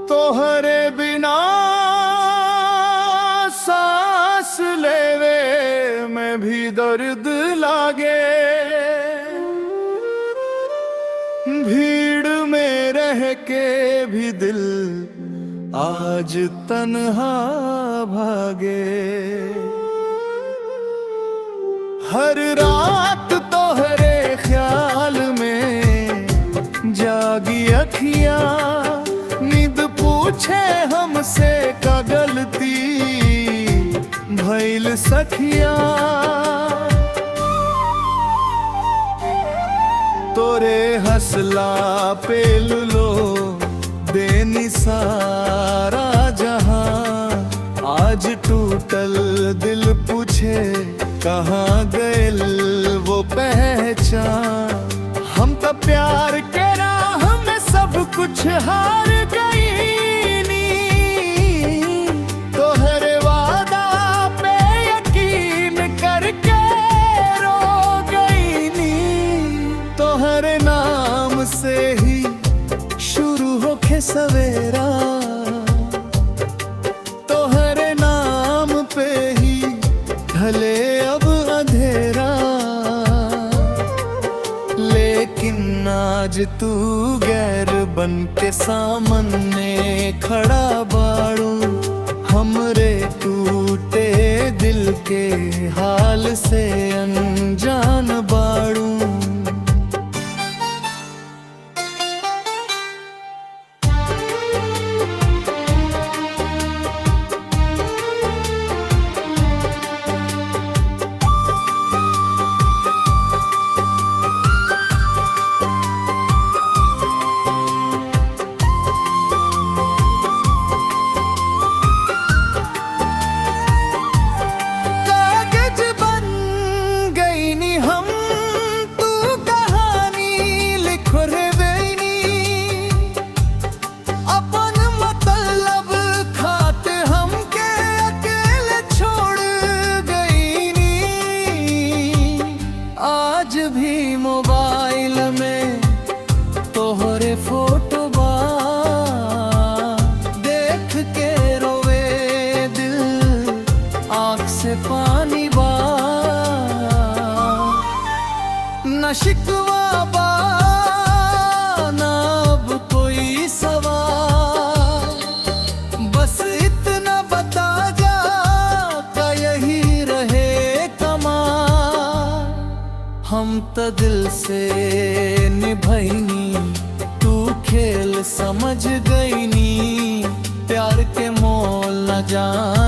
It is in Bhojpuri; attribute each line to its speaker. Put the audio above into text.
Speaker 1: तोहरे बिना सांस लेवे में भी दर्द लागे। भीड़ में रह के भी दिल आज तन्हा भागे। हर रात तोहरे ख्याल में जागी अखियां, नींद पूछे हमसे का गलती भइल सखिया। तोरे हंसला पे लो देनी सारा जहां, आज टूटल दिल पूछे कहाँ गइल वो पहचान। हम तो प्यार के राह में सब कुछ हार गईनी, तोहरे वादा पे यकीन करके रो गईनी। तोहरे नाम से ही शुरू होके सवेरा, तोहरे नाम पे ही ढले अब अंधेरा। लेकिन आज तू गैर बन के सामने खड़ा बाड़ू, हमरे टूटे दिल के हाल से अनजान बाड़ू। आज भी मोबाइल में तोहरे फोटो बा, देख के रोवे दिल आँख से पानी बा। न शिकवा बा न अब कोई सवाल, बस इतना बता जा का यही रहे कमाल। हम तो दिल से निभैनी, तू खेल समझ गईनी, प्यार के मोल न जान